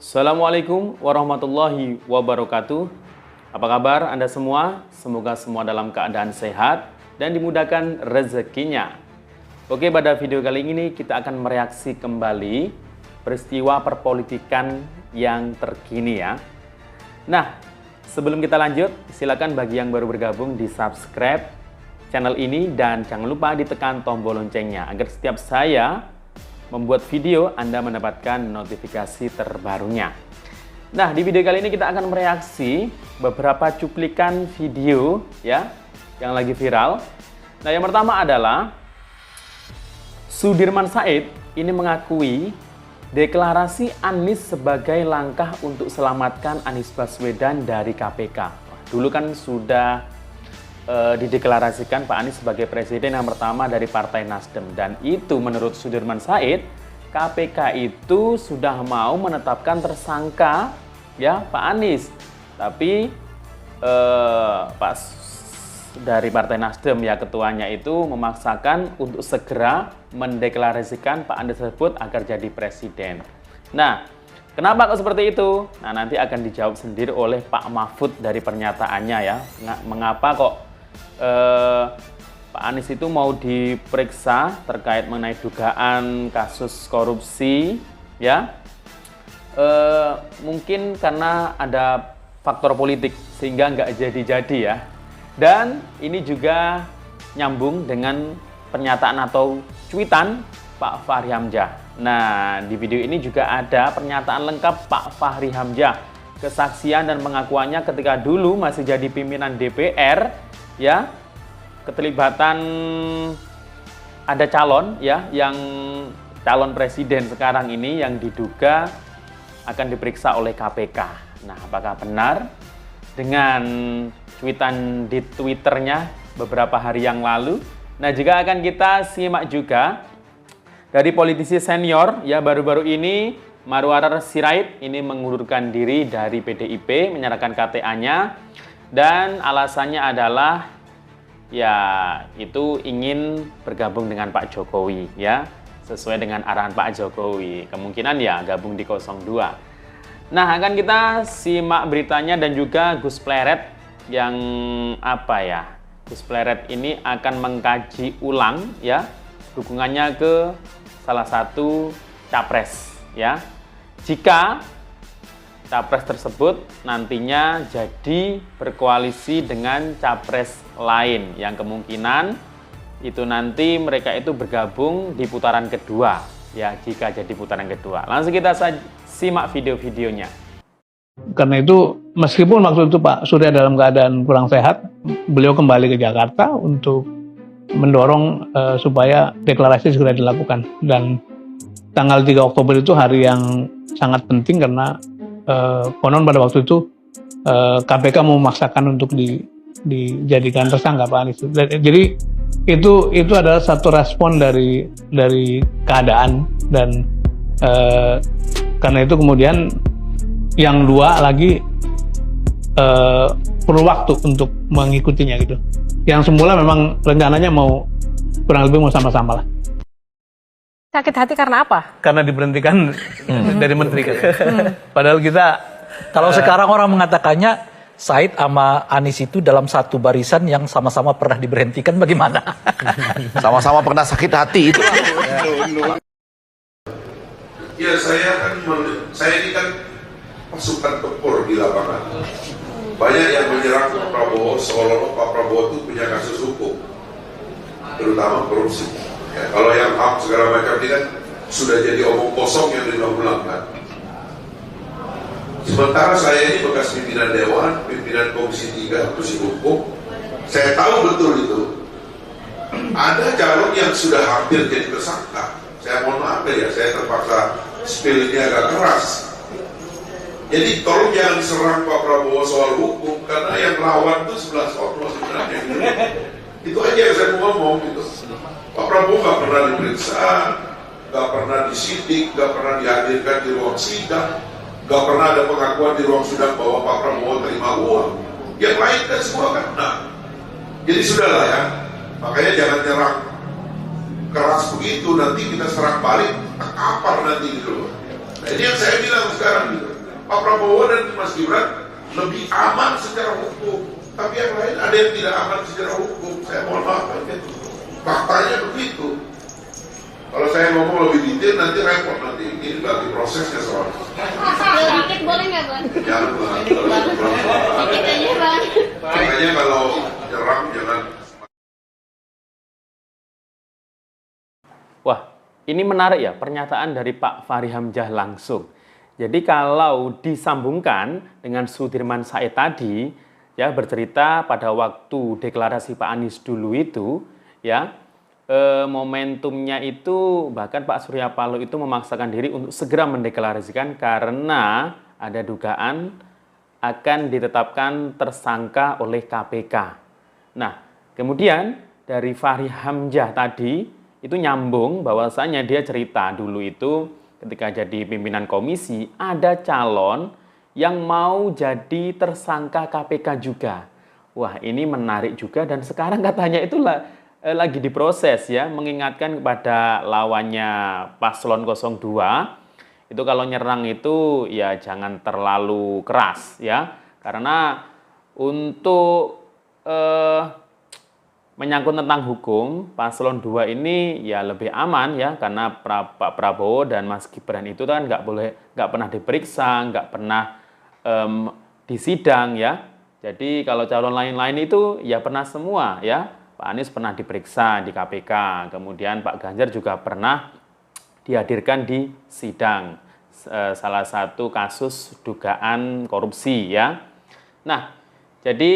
Assalamualaikum warahmatullahi wabarakatuh. Apa kabar Anda semua? Semoga semua dalam keadaan sehat dan dimudahkan rezekinya. Oke, pada video kali ini kita akan mereaksi kembali peristiwa perpolitikan yang terkini ya. Nah, sebelum kita lanjut, silakan bagi yang baru bergabung di subscribe channel ini dan jangan lupa ditekan tombol loncengnya agar setiap saya membuat video Anda mendapatkan notifikasi terbarunya. Nah, di video kali ini kita akan mereaksi beberapa cuplikan video ya yang lagi viral. Nah, yang pertama adalah Sudirman Said ini mengakui deklarasi Anies sebagai langkah untuk selamatkan Anies Baswedan dari KPK. Dulu kan sudah dideklarasikan Pak Anies sebagai presiden yang pertama dari Partai Nasdem, dan itu menurut Sudirman Said KPK itu sudah mau menetapkan tersangka ya Pak Anies, tapi Pak dari Partai Nasdem ya ketuanya itu memaksakan untuk segera mendeklarasikan Pak Anies tersebut agar jadi presiden. Nah, kenapa kok seperti itu? Nah, nanti akan dijawab sendiri oleh Pak Mahfud dari pernyataannya ya. Mengapa kok Pak Anies itu mau diperiksa terkait mengenai dugaan kasus korupsi ya? Mungkin karena ada faktor politik sehingga nggak jadi-jadi ya. Dan ini juga nyambung dengan pernyataan atau cuitan Pak Fahri Hamzah. Nah, di video ini juga ada pernyataan lengkap Pak Fahri Hamzah, kesaksian dan pengakuannya ketika dulu masih jadi pimpinan DPR ya, keterlibatan ada calon ya, yang calon presiden sekarang ini yang diduga akan diperiksa oleh KPK. Nah, apakah benar dengan cuitan di Twitternya beberapa hari yang lalu? Nah, juga akan kita simak juga dari politisi senior ya, baru-baru ini Marwarar Sirait ini mengundurkan diri dari PDIP, menyerahkan KTA-nya, dan alasannya adalah ya itu ingin bergabung dengan Pak Jokowi ya, sesuai dengan arahan Pak Jokowi. Kemungkinan ya gabung di 02. Nah, akan kita simak beritanya dan juga Gus Pleret yang apa ya? Gus Pleret ini akan mengkaji ulang ya dukungannya ke salah satu capres ya. Jika capres tersebut nantinya jadi berkoalisi dengan capres lain yang kemungkinan itu nanti mereka itu bergabung di putaran kedua ya, jika jadi putaran kedua. Langsung kita simak video-videonya. Karena itu meskipun waktu itu Pak Surya dalam keadaan kurang sehat, beliau kembali ke Jakarta untuk mendorong supaya deklarasi segera dilakukan. Dan tanggal 3 Oktober itu hari yang sangat penting karena konon pada waktu itu KPK memaksakan untuk dijadikan tersangka Pak Anies. Jadi itu adalah satu respon dari keadaan, dan karena itu kemudian yang dua lagi perlu waktu untuk mengikutinya gitu. Yang semula memang rencananya mau kurang lebih mau sama-sama lah. Sakit hati karena apa? Karena diberhentikan dari menteri kan. Padahal kita kalau sekarang orang mengatakannya Said sama Anies itu dalam satu barisan yang sama-sama pernah diberhentikan, bagaimana? Sama-sama pernah sakit hati itu. Ya, saya ini kan pasukan tempur di lapangan. Banyak yang menyerang Pak Prabowo seolah-olah Pak Prabowo itu punya kasus hukum, terutama korupsi. Ya, kalau yang HAM segala macam ini kan sudah jadi omong kosong yang diulang-ulang kan. Sementara saya ini bekas pimpinan Dewan, pimpinan Komisi 3, Komisi Hukum, saya tahu betul itu. Ada calon yang sudah hampir jadi tersangka. Saya mohon maaf ya, saya terpaksa spill ini agak keras. Jadi tolong jangan serang Pak Prabowo soal hukum, karena yang lawan itu 11 orang sebenarnya. Itu aja yang saya mau ngomong gitu. Pak Prabowo nggak pernah diperiksa, nggak pernah disidik, nggak pernah dihadirkan di ruang sidang, nggak pernah ada pengakuan di ruang sidang bahwa Pak Prabowo terima uang. Yang lain kan semua kena. Jadi sudahlah ya, makanya jangan nyerang keras begitu, nanti kita serang balik, tak kapar nanti gitu loh. Nah, ini yang saya bilang sekarang gitu. Pak Prabowo dan Mas Gibran lebih aman secara hukum, tapi yang lain ada yang tidak aman secara hukum. Saya mohon maaf aja, faktanya begitu. Kalau saya ngomong lebih detail nanti repot, nanti ini berarti prosesnya soalnya. Dikit boleh nggak, Bang? Jangan, Dikit aja, Bang. makanya kalau nyerang jangan. Wah, ini menarik ya pernyataan dari Pak Fahri Hamzah langsung. Jadi kalau disambungkan dengan Sudirman Said tadi, ya bercerita pada waktu deklarasi Pak Anies dulu itu, ya momentumnya itu bahkan Pak Surya Paloh itu memaksakan diri untuk segera mendeklarasikan karena ada dugaan akan ditetapkan tersangka oleh KPK. Nah, kemudian dari Fahri Hamzah tadi itu nyambung bahwasanya dia cerita dulu itu ketika jadi pimpinan komisi ada calon yang mau jadi tersangka KPK juga. Wah, ini menarik juga dan sekarang katanya itulah lagi diproses ya, mengingatkan kepada lawannya paslon 02 itu kalau nyerang itu ya jangan terlalu keras ya, karena untuk menyangkut tentang hukum paslon 2 ini ya lebih aman ya, karena Pak Prabowo dan Mas Gibran itu kan nggak pernah diperiksa, nggak pernah disidang ya. Jadi kalau calon lain-lain itu ya pernah semua ya. Pak Anies pernah diperiksa di KPK, kemudian Pak Ganjar juga pernah dihadirkan di sidang salah satu kasus dugaan korupsi ya. Nah, jadi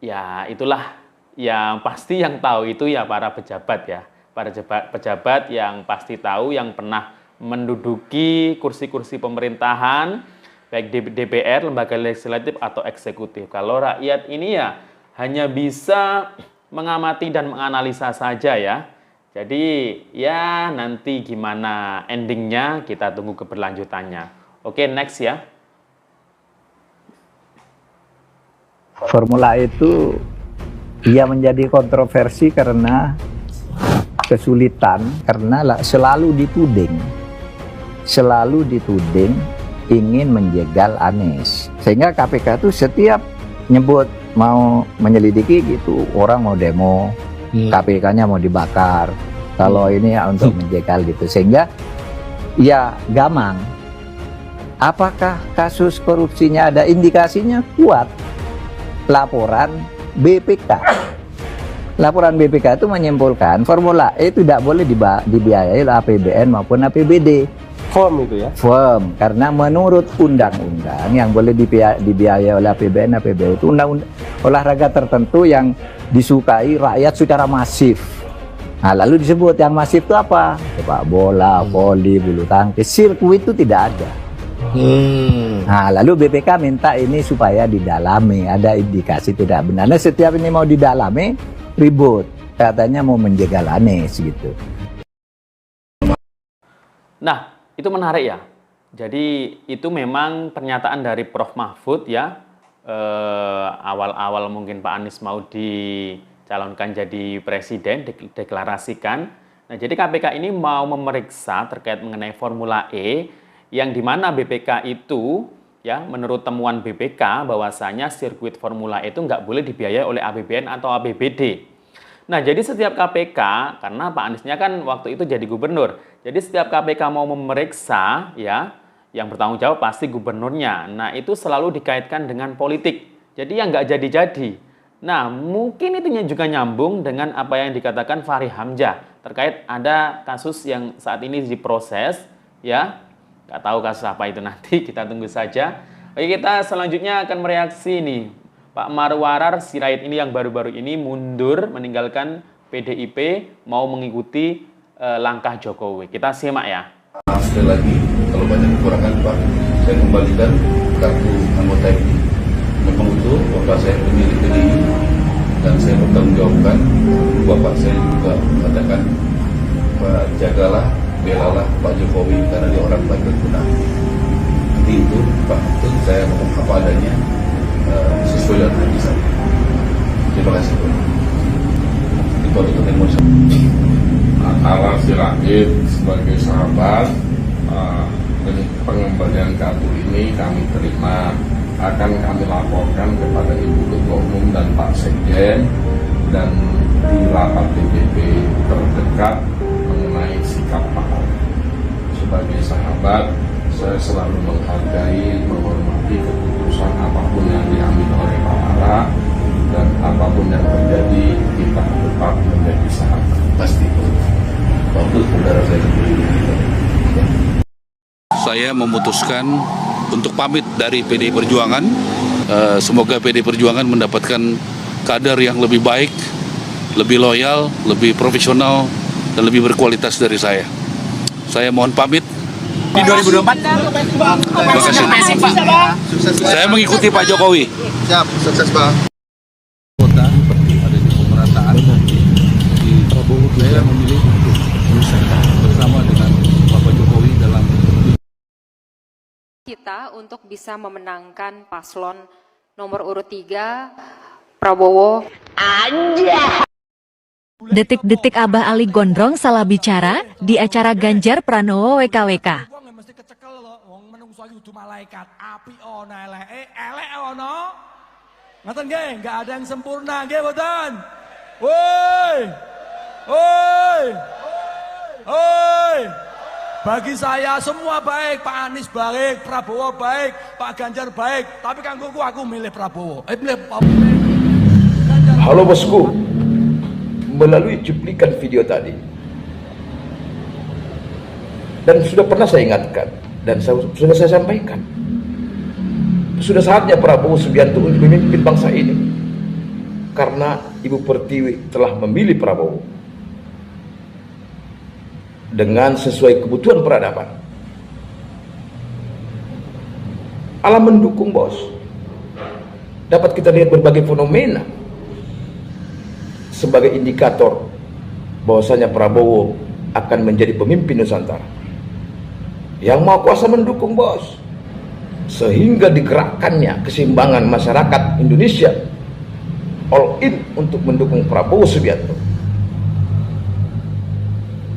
ya itulah yang pasti yang tahu itu ya para pejabat ya. Para pejabat yang pasti tahu, yang pernah menduduki kursi-kursi pemerintahan baik di DPR, lembaga legislatif atau eksekutif. Kalau rakyat ini ya hanya bisa mengamati dan menganalisa saja ya. Jadi ya nanti gimana endingnya kita tunggu keberlanjutannya. Oke, next ya. Formula E itu ia menjadi kontroversi karena kesulitan, karena selalu dituding ingin menjegal Anies. Sehingga KPK itu setiap nyebut mau menyelidiki gitu, orang mau demo, KPK-nya mau dibakar. Kalau ini ya untuk menjegal gitu. Sehingga ya gamang. Apakah kasus korupsinya ada indikasinya kuat? Laporan BPK. Laporan BPK itu menyimpulkan Formula E tidak boleh dibiayai oleh APBN maupun APBD. Firm itu ya? Firm, karena menurut undang-undang yang boleh dibiayai oleh APBN, APBD itu undang-undang olahraga tertentu yang disukai rakyat secara masif. Nah, lalu disebut yang masif itu apa? Sepak bola, voli, bulu tangkis, sirkuit itu tidak ada. Nah, lalu BPK minta ini supaya didalami, ada indikasi tidak benar. Nah, setiap ini mau didalami, ribut. Katanya mau menjegal Anies gitu. Nah, itu menarik ya. Jadi itu memang pernyataan dari Prof. Mahfud ya. Awal-awal mungkin Pak Anies mau dicalonkan jadi presiden, deklarasikan. Nah, jadi KPK ini mau memeriksa terkait mengenai Formula E yang dimana BPK itu ya menurut temuan BPK bahwasanya sirkuit Formula E itu nggak boleh dibiayai oleh APBN atau APBD. Nah, jadi setiap KPK, karena Pak Aniesnya kan waktu itu jadi gubernur, jadi setiap KPK mau memeriksa, ya, yang bertanggung jawab pasti gubernurnya. Nah, itu selalu dikaitkan dengan politik. Jadi yang nggak jadi-jadi. Nah, mungkin itu juga nyambung dengan apa yang dikatakan Fahri Hamzah terkait ada kasus yang saat ini diproses, ya. Nggak tahu kasus apa itu nanti, kita tunggu saja. Oke, kita selanjutnya akan mereaksi nih. Pak Marwarar Sirait ini yang baru-baru ini mundur meninggalkan PDIP mau mengikuti langkah Jokowi. Kita simak ya. Sekali lagi, kalau banyak kekurangan Pak, saya kembalikan kartu anggota ini. Memang itu bapak saya pemilik PDI dan saya bertanggung jawabkan. Bapak saya juga mengatakan, Pak, jagalah, belalah Pak Jokowi karena dia orang baik dan benar. Nanti itu Pak, itu saya ngomong apa adanya. Sesuai dengan hati saya. Terima kasih. Itu untuk emosi. Antara si Rakyat sebagai sahabat pengembalian kartu ini kami terima, akan kami laporkan kepada Ibu Ketua Umum dan Pak Sekjen, dan di rapat DPP terdekat mengenai sikap Pak Ahok. Sebagai sahabat, saya selalu menghargai, menghormati keputusan apapun yang diambil oleh Pak Ahok, dan apapun yang terjadi kita tetap menjadi sahabat. Pasti. Waktu saudara saya sendiri. Saya memutuskan untuk pamit dari PDI Perjuangan. Semoga PDI Perjuangan mendapatkan kader yang lebih baik, lebih loyal, lebih profesional, dan lebih berkualitas dari saya. Saya mohon pamit. Di 2024. Terima kasih. Saya mengikuti Pak Jokowi. Siap, sukses Bang. Kota seperti ada di pemerataan di Prabowo, saya memilih untuk bersama dengan Bapak Jokowi dalam Kita untuk bisa memenangkan paslon nomor urut 3 Prabowo. Detik-detik Abah Ali Gondrong salah bicara di acara Ganjar Pranowo WKWK. Mesti kecekel loh, wong menungso kudu malaikat, api ono elek ono. Ngoten nggih, enggak ada yang sempurna nggih mboten. Woi. Woi. Woi. Bagi saya semua baik, Pak Anies baik, Prabowo baik, Pak Ganjar baik, tapi kanggoku aku milih Prabowo. Halo bosku, melalui cuplikan video tadi, dan sudah pernah saya ingatkan, dan sudah saya sampaikan, sudah saatnya Prabowo Subianto untuk memimpin bangsa ini, karena Ibu Pertiwi telah memilih Prabowo dengan sesuai kebutuhan peradaban. Allah mendukung bos. Dapat kita lihat berbagai fenomena sebagai indikator bahwasanya Prabowo akan menjadi pemimpin Nusantara. Yang Maha Kuasa mendukung bos, sehingga digerakkannya keseimbangan masyarakat Indonesia all in untuk mendukung Prabowo Subianto.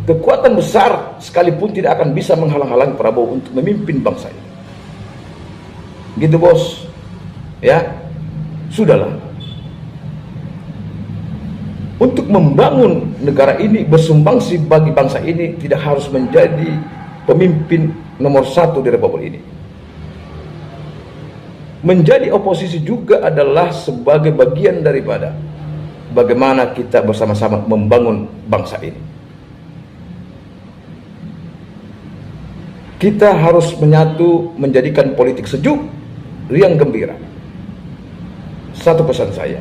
Kekuatan besar sekalipun tidak akan bisa menghalang-halangi Prabowo untuk memimpin bangsa ini. Gitu bos, ya sudahlah. Untuk membangun negara ini, bersumbangsi bagi bangsa ini, tidak harus menjadi pemimpin nomor 1 di Republik ini. Menjadi oposisi juga adalah sebagai bagian daripada bagaimana kita bersama-sama membangun bangsa ini. Kita harus menyatu, menjadikan politik sejuk, riang gembira. Satu pesan saya,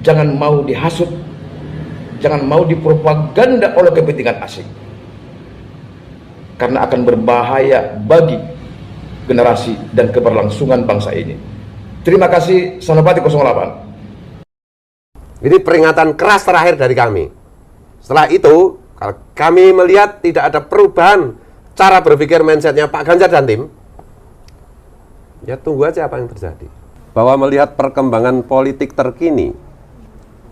jangan mau dihasut, jangan mau dipropaganda oleh kepentingan asing, karena akan berbahaya bagi generasi dan keberlangsungan bangsa ini. Terima kasih, Senopati 08. Ini peringatan keras terakhir dari kami. Setelah itu, kalau kami melihat tidak ada perubahan cara berpikir mindsetnya Pak Ganjar dan tim, ya tunggu aja apa yang terjadi. Bahwa melihat perkembangan politik terkini,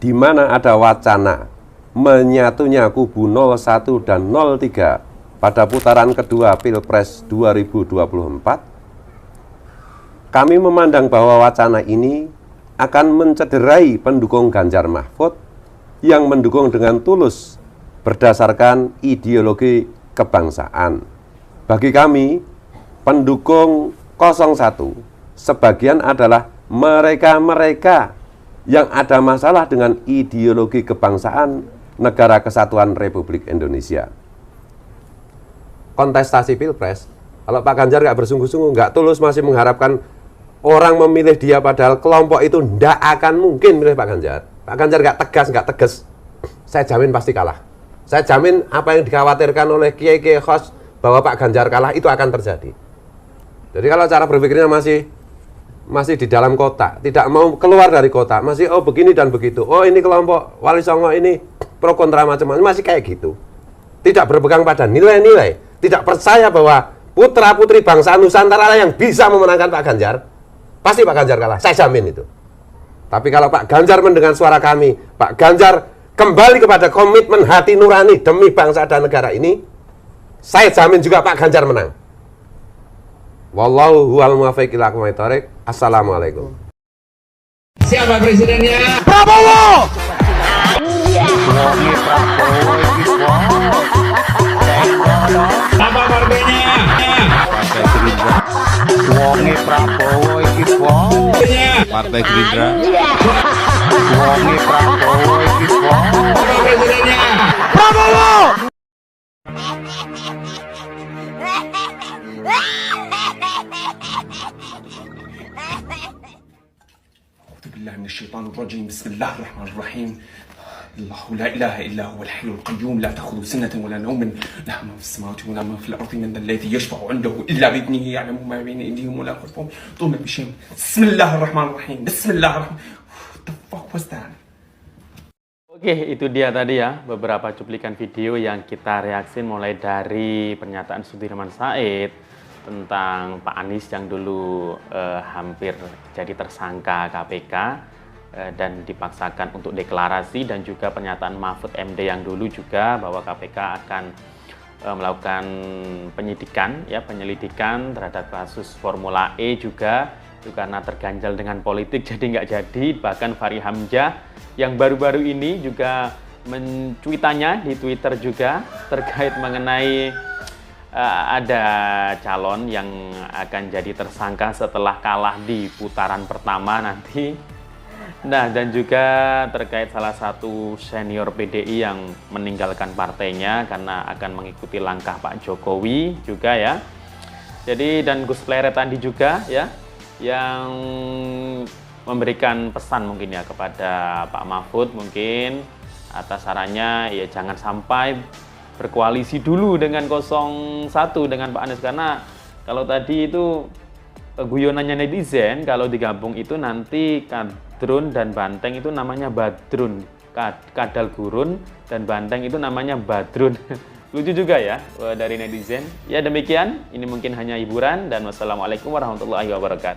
di mana ada wacana menyatunya kubu 01 dan 03 pada putaran kedua Pilpres 2024, kami memandang bahwa wacana ini akan mencederai pendukung Ganjar Mahfud yang mendukung dengan tulus berdasarkan ideologi kebangsaan. Bagi kami, pendukung 01, sebagian adalah mereka-mereka yang ada masalah dengan ideologi kebangsaan Negara Kesatuan Republik Indonesia. Kontestasi Pilpres, kalau Pak Ganjar nggak bersungguh-sungguh, nggak tulus, masih mengharapkan orang memilih dia padahal kelompok itu nggak akan mungkin milih Pak Ganjar. Pak Ganjar nggak tegas, saya jamin pasti kalah. Saya jamin apa yang dikhawatirkan oleh kiai-kiai khos bahwa Pak Ganjar kalah itu akan terjadi. Jadi kalau cara berpikirnya masih di dalam kota, tidak mau keluar dari kota, masih oh begini dan begitu, oh ini kelompok Wali Songo ini pro kontra macam-macam, masih kayak gitu. Tidak berpegang pada nilai-nilai, tidak percaya bahwa putra-putri bangsa Nusantara yang bisa memenangkan Pak Ganjar, pasti Pak Ganjar kalah, saya jamin itu. Tapi kalau Pak Ganjar mendengar suara kami, Pak Ganjar kembali kepada komitmen hati nurani demi bangsa dan negara ini, saya jamin juga Pak Ganjar menang. Wallahu huwal muwaffiq ila aqwamit thoriq. Assalamualaikum. Siapa presidennya? Prabowo. Apa partainya? Wonge Prabowo iki Partai Gerindra. Wonge Prabowo iki Apa presidennya? Prabowo. بالله من الشيطان الرجيم بسم الله الرحمن الرحيم الله لا إله إلا هو الحي القيوم لا تأخذه سنة ولا نوم له ما في السماوات ولا ما في الأرض من ذا الذي يشفع عنده إلا بإذنه يعلم ما بين أيديهم ولا خلفهم طول بشيء بسم الله الرحمن الرحيم بسم الله الرحمن What the fuck was that? Oke, itu dia tadi ya beberapa cuplikan video yang kita reaksin mulai dari pernyataan Sudirman Said tentang Pak Anies yang dulu hampir jadi tersangka KPK dan dipaksakan untuk deklarasi, dan juga pernyataan Mahfud MD yang dulu juga bahwa KPK akan melakukan penyelidikan terhadap kasus Formula E juga itu karena terganjal dengan politik jadi nggak jadi. Bahkan Fahri Hamzah yang baru-baru ini juga mencuitannya di Twitter juga terkait mengenai ada calon yang akan jadi tersangka setelah kalah di putaran pertama nanti. Nah, dan juga terkait salah satu senior PDI yang meninggalkan partainya karena akan mengikuti langkah Pak Jokowi juga ya. Jadi dan Gus Pleret tadi juga ya yang memberikan pesan mungkin ya kepada Pak Mahfud mungkin atas sarannya ya jangan sampai berkoalisi dulu dengan 01 dengan Pak Anies, karena kalau tadi itu guyonannya netizen kalau digabung itu nanti Kadrun dan Banteng itu namanya Badrun, Kadal Gurun dan Banteng itu namanya Badrun. Lucu juga ya dari netizen. Ya demikian, ini mungkin hanya hiburan dan wassalamualaikum warahmatullahi wabarakatuh.